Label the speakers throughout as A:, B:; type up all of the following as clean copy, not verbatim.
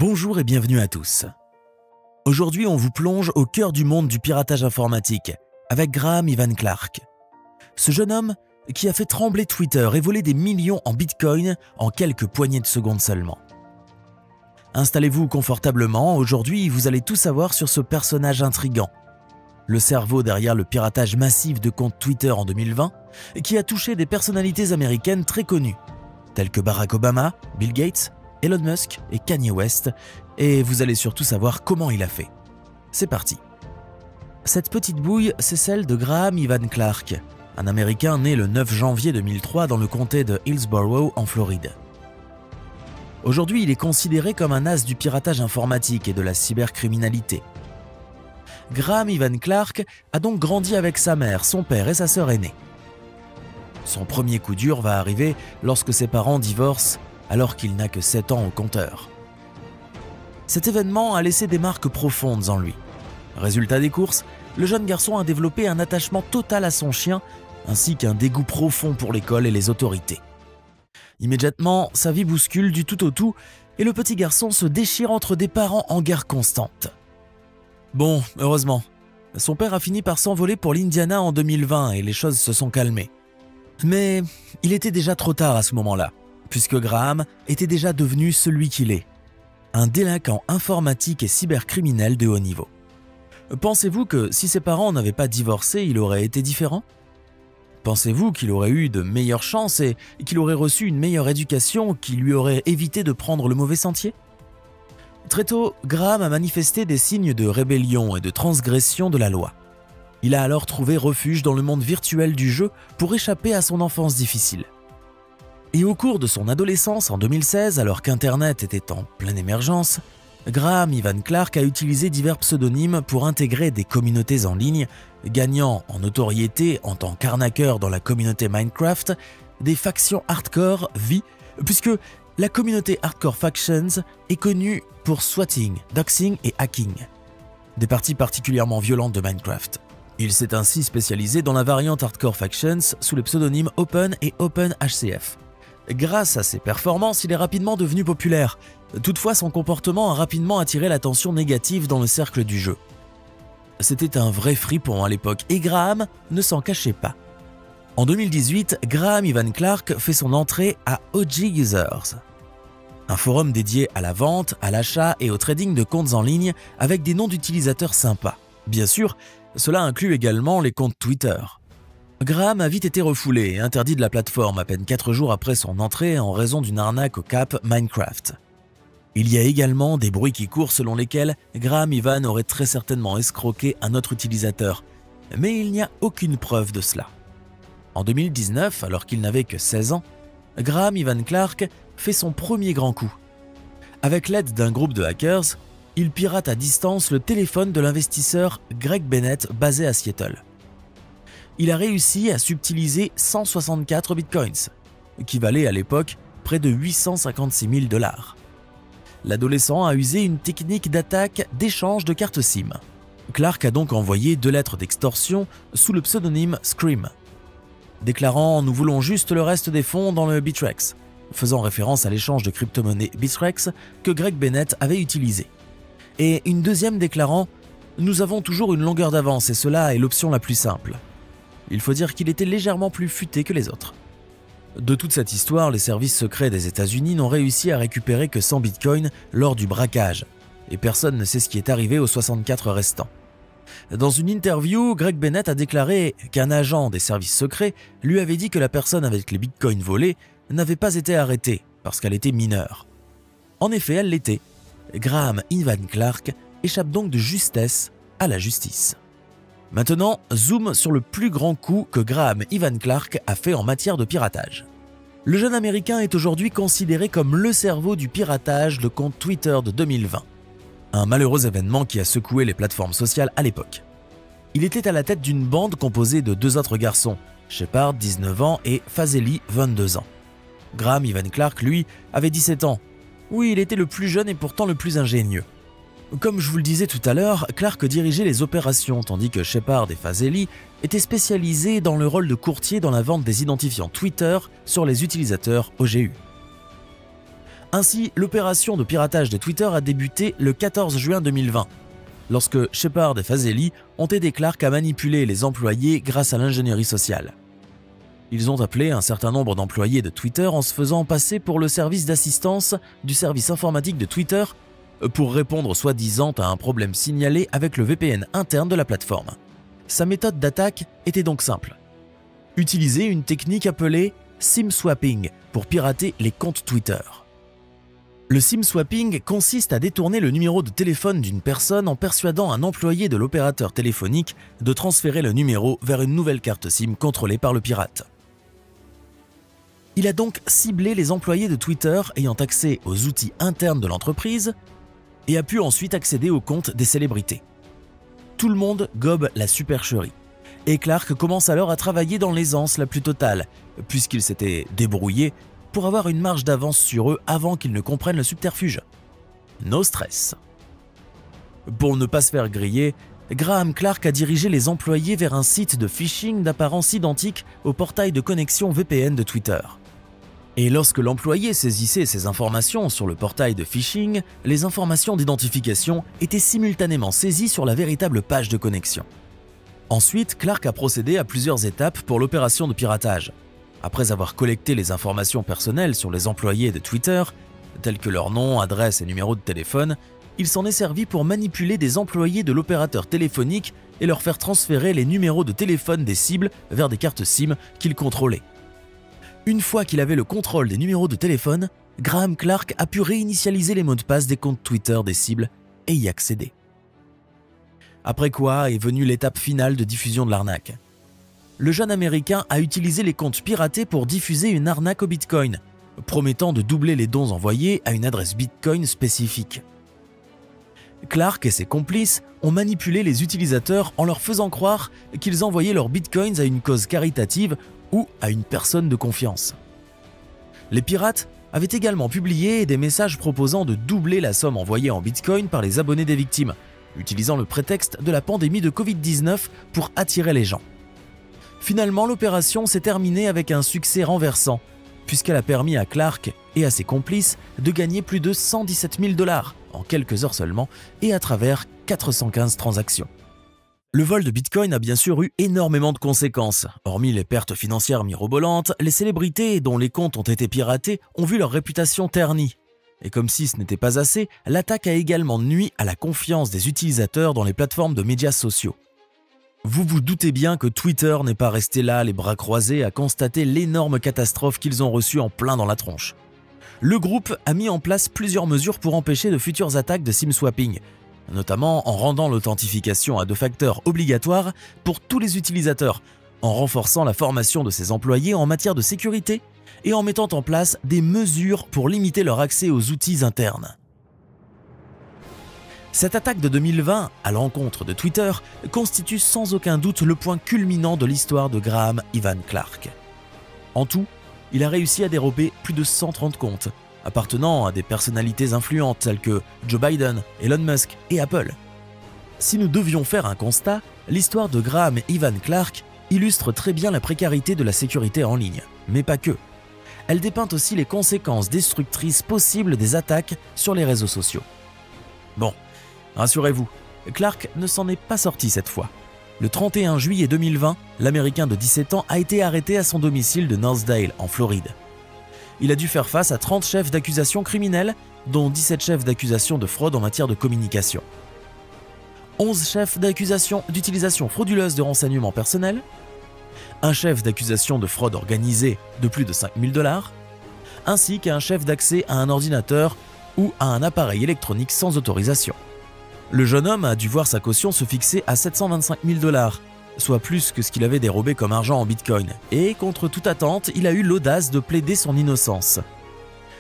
A: Bonjour et bienvenue à tous. Aujourd'hui, on vous plonge au cœur du monde du piratage informatique avec Graham Ivan Clark. Ce jeune homme qui a fait trembler Twitter et voler des millions en bitcoin en quelques poignées de secondes seulement. Installez-vous confortablement, aujourd'hui vous allez tout savoir sur ce personnage intrigant. Le cerveau derrière le piratage massif de comptes Twitter en 2020 qui a touché des personnalités américaines très connues, telles que Barack Obama, Bill Gates, Elon Musk et Kanye West, et vous allez surtout savoir comment il a fait. C'est parti. Cette petite bouille, c'est celle de Graham Ivan Clark, un Américain né le 9 janvier 2003 dans le comté de Hillsborough en Floride. Aujourd'hui, il est considéré comme un as du piratage informatique et de la cybercriminalité. Graham Ivan Clark a donc grandi avec sa mère, son père et sa sœur aînée. Son premier coup dur va arriver lorsque ses parents divorcent alors qu'il n'a que 7 ans au compteur. Cet événement a laissé des marques profondes en lui. Résultat des courses, le jeune garçon a développé un attachement total à son chien ainsi qu'un dégoût profond pour l'école et les autorités. Immédiatement, sa vie bouscule du tout au tout et le petit garçon se déchire entre des parents en guerre constante. Bon, heureusement, son père a fini par s'envoler pour l'Indiana en 2020 et les choses se sont calmées. Mais il était déjà trop tard à ce moment-là, puisque Graham était déjà devenu celui qu'il est, un délinquant informatique et cybercriminel de haut niveau. Pensez-vous que si ses parents n'avaient pas divorcé, il aurait été différent ? Pensez-vous qu'il aurait eu de meilleures chances et qu'il aurait reçu une meilleure éducation qui lui aurait évité de prendre le mauvais sentier ? Très tôt, Graham a manifesté des signes de rébellion et de transgression de la loi. Il a alors trouvé refuge dans le monde virtuel du jeu pour échapper à son enfance difficile. Et au cours de son adolescence en 2016, alors qu'Internet était en pleine émergence, Graham Ivan Clark a utilisé divers pseudonymes pour intégrer des communautés en ligne, gagnant en notoriété en tant qu'arnaqueur dans la communauté Minecraft, des factions hardcore vie, puisque la communauté Hardcore Factions est connue pour swatting, doxing et hacking, des parties particulièrement violentes de Minecraft. Il s'est ainsi spécialisé dans la variante Hardcore Factions sous les pseudonymes Open et OpenHCF. Grâce à ses performances, il est rapidement devenu populaire. Toutefois, son comportement a rapidement attiré l'attention négative dans le cercle du jeu. C'était un vrai fripon à l'époque et Graham ne s'en cachait pas. En 2018, Graham Ivan Clark fait son entrée à OG Users, un forum dédié à la vente, à l'achat et au trading de comptes en ligne avec des noms d'utilisateurs sympas. Bien sûr, cela inclut également les comptes Twitter. Graham a vite été refoulé et interdit de la plateforme à peine 4 jours après son entrée en raison d'une arnaque au cap Minecraft. Il y a également des bruits qui courent selon lesquels Graham Ivan aurait très certainement escroqué un autre utilisateur, mais il n'y a aucune preuve de cela. En 2019, alors qu'il n'avait que 16 ans, Graham Ivan Clark fait son premier grand coup. Avec l'aide d'un groupe de hackers, il pirate à distance le téléphone de l'investisseur Greg Bennett basé à Seattle. Il a réussi à subtiliser 164 bitcoins, qui valaient à l'époque près de 856 000 $. L'adolescent a usé une technique d'attaque d'échange de cartes SIM. Clark a donc envoyé 2 lettres d'extorsion sous le pseudonyme Scream, déclarant « Nous voulons juste le reste des fonds dans le Bittrex », faisant référence à l'échange de crypto-monnaie Bittrex que Greg Bennett avait utilisé. Et une deuxième déclarant « Nous avons toujours une longueur d'avance et cela est l'option la plus simple ». Il faut dire qu'il était légèrement plus futé que les autres. De toute cette histoire, les services secrets des États-Unis n'ont réussi à récupérer que 100 bitcoins lors du braquage, et personne ne sait ce qui est arrivé aux 64 restants. Dans une interview, Greg Bennett a déclaré qu'un agent des services secrets lui avait dit que la personne avec les bitcoins volés n'avait pas été arrêtée parce qu'elle était mineure. En effet, elle l'était. Graham Ivan Clark échappe donc de justesse à la justice. Maintenant, zoom sur le plus grand coup que Graham Ivan Clark a fait en matière de piratage. Le jeune Américain est aujourd'hui considéré comme le cerveau du piratage de compte Twitter de 2020. Un malheureux événement qui a secoué les plateformes sociales à l'époque. Il était à la tête d'une bande composée de 2 autres garçons, Shepard, 19 ans, et Fazeli, 22 ans. Graham Ivan Clark, lui, avait 17 ans. Oui, il était le plus jeune et pourtant le plus ingénieux. Comme je vous le disais tout à l'heure, Clark dirigeait les opérations tandis que Shepard et Fazeli étaient spécialisés dans le rôle de courtier dans la vente des identifiants Twitter sur les utilisateurs OGU. Ainsi, l'opération de piratage de Twitter a débuté le 14 juin 2020, lorsque Shepard et Fazeli ont aidé Clark à manipuler les employés grâce à l'ingénierie sociale. Ils ont appelé un certain nombre d'employés de Twitter en se faisant passer pour le service d'assistance du service informatique de Twitter pour répondre soi-disant à un problème signalé avec le VPN interne de la plateforme. Sa méthode d'attaque était donc simple. Utiliser une technique appelée SIM swapping pour pirater les comptes Twitter. Le SIM swapping consiste à détourner le numéro de téléphone d'une personne en persuadant un employé de l'opérateur téléphonique de transférer le numéro vers une nouvelle carte SIM contrôlée par le pirate. Il a donc ciblé les employés de Twitter ayant accès aux outils internes de l'entreprise et a pu ensuite accéder aux comptes des célébrités. Tout le monde gobe la supercherie. Et Clark commence alors à travailler dans l'aisance la plus totale, puisqu'il s'était débrouillé pour avoir une marge d'avance sur eux avant qu'ils ne comprennent le subterfuge. No stress. Pour ne pas se faire griller, Graham Clark a dirigé les employés vers un site de phishing d'apparence identique au portail de connexion VPN de Twitter. Et lorsque l'employé saisissait ces informations sur le portail de phishing, les informations d'identification étaient simultanément saisies sur la véritable page de connexion. Ensuite, Clark a procédé à plusieurs étapes pour l'opération de piratage. Après avoir collecté les informations personnelles sur les employés de Twitter, tels que leur nom, adresse et numéro de téléphone, il s'en est servi pour manipuler des employés de l'opérateur téléphonique et leur faire transférer les numéros de téléphone des cibles vers des cartes SIM qu'il contrôlait. Une fois qu'il avait le contrôle des numéros de téléphone, Graham Clark a pu réinitialiser les mots de passe des comptes Twitter des cibles et y accéder. Après quoi est venue l'étape finale de diffusion de l'arnaque. Le jeune Américain a utilisé les comptes piratés pour diffuser une arnaque au Bitcoin, promettant de doubler les dons envoyés à une adresse Bitcoin spécifique. Clark et ses complices ont manipulé les utilisateurs en leur faisant croire qu'ils envoyaient leurs Bitcoins à une cause caritative ou à une personne de confiance. Les pirates avaient également publié des messages proposant de doubler la somme envoyée en Bitcoin par les abonnés des victimes, utilisant le prétexte de la pandémie de Covid-19 pour attirer les gens. Finalement, l'opération s'est terminée avec un succès renversant, puisqu'elle a permis à Clark et à ses complices de gagner plus de 117 000 $ en quelques heures seulement et à travers 415 transactions. Le vol de Bitcoin a bien sûr eu énormément de conséquences. Hormis les pertes financières mirobolantes, les célébrités dont les comptes ont été piratés ont vu leur réputation ternie. Et comme si ce n'était pas assez, l'attaque a également nui à la confiance des utilisateurs dans les plateformes de médias sociaux. Vous vous doutez bien que Twitter n'est pas resté là, les bras croisés, à constater l'énorme catastrophe qu'ils ont reçue en plein dans la tronche. Le groupe a mis en place plusieurs mesures pour empêcher de futures attaques de SIM swapping, notamment en rendant l'authentification à 2 facteurs obligatoire pour tous les utilisateurs, en renforçant la formation de ses employés en matière de sécurité et en mettant en place des mesures pour limiter leur accès aux outils internes. Cette attaque de 2020 à l'encontre de Twitter constitue sans aucun doute le point culminant de l'histoire de Graham Ivan Clark. En tout, il a réussi à dérober plus de 130 comptes, appartenant à des personnalités influentes telles que Joe Biden, Elon Musk et Apple. Si nous devions faire un constat, l'histoire de Graham Ivan Clark illustre très bien la précarité de la sécurité en ligne, mais pas que. Elle dépeint aussi les conséquences destructrices possibles des attaques sur les réseaux sociaux. Bon, rassurez-vous, Clark ne s'en est pas sorti cette fois. Le 31 juillet 2020, l'Américain de 17 ans a été arrêté à son domicile de Northdale, en Floride. Il a dû faire face à 30 chefs d'accusation criminels, dont 17 chefs d'accusation de fraude en matière de communication. 11 chefs d'accusation d'utilisation frauduleuse de renseignements personnels, un chef d'accusation de fraude organisée de plus de 5 000 $, ainsi qu'un chef d'accès à un ordinateur ou à un appareil électronique sans autorisation. Le jeune homme a dû voir sa caution se fixer à 725 000 $, soit plus que ce qu'il avait dérobé comme argent en Bitcoin, et contre toute attente, il a eu l'audace de plaider son innocence.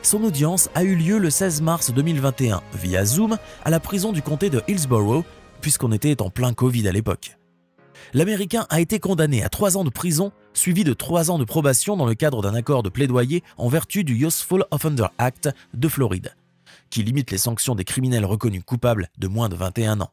A: Son audience a eu lieu le 16 mars 2021 via Zoom à la prison du comté de Hillsborough, puisqu'on était en plein Covid à l'époque. L'Américain a été condamné à 3 ans de prison, suivi de 3 ans de probation dans le cadre d'un accord de plaidoyer en vertu du Youthful Offender Act de Floride, qui limite les sanctions des criminels reconnus coupables de moins de 21 ans.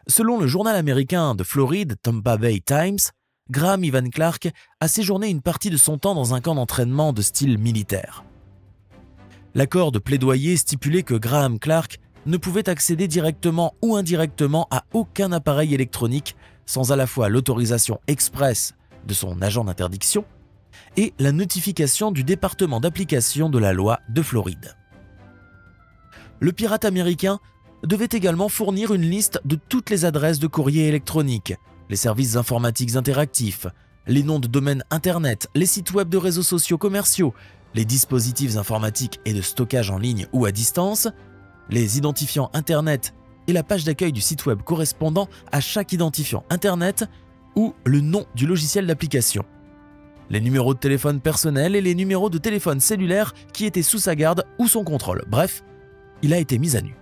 A: Selon le journal américain de Floride, Tampa Bay Times, Graham Ivan Clark a séjourné une partie de son temps dans un camp d'entraînement de style militaire. L'accord de plaidoyer stipulait que Graham Clark ne pouvait accéder directement ou indirectement à aucun appareil électronique sans à la fois l'autorisation expresse de son agent d'interdiction et la notification du département d'application de la loi de Floride. Le pirate américain devait également fournir une liste de toutes les adresses de courrier électronique, les services informatiques interactifs, les noms de domaines Internet, les sites web de réseaux sociaux commerciaux, les dispositifs informatiques et de stockage en ligne ou à distance, les identifiants Internet et la page d'accueil du site web correspondant à chaque identifiant Internet ou le nom du logiciel d'application, les numéros de téléphone personnels et les numéros de téléphone cellulaire qui étaient sous sa garde ou son contrôle. Bref, il a été mis à nu.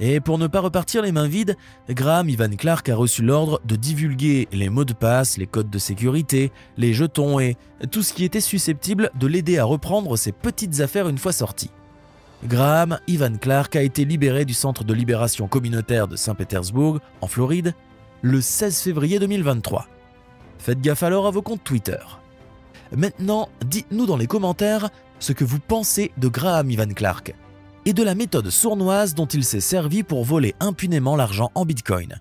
A: Et pour ne pas repartir les mains vides, Graham Ivan Clark a reçu l'ordre de divulguer les mots de passe, les codes de sécurité, les jetons et tout ce qui était susceptible de l'aider à reprendre ses petites affaires une fois sorti. Graham Ivan Clark a été libéré du centre de libération communautaire de Saint-Pétersbourg, en Floride, le 16 février 2023. Faites gaffe alors à vos comptes Twitter. Maintenant, dites-nous dans les commentaires ce que vous pensez de Graham Ivan Clark et de la méthode sournoise dont il s'est servi pour voler impunément l'argent en Bitcoin.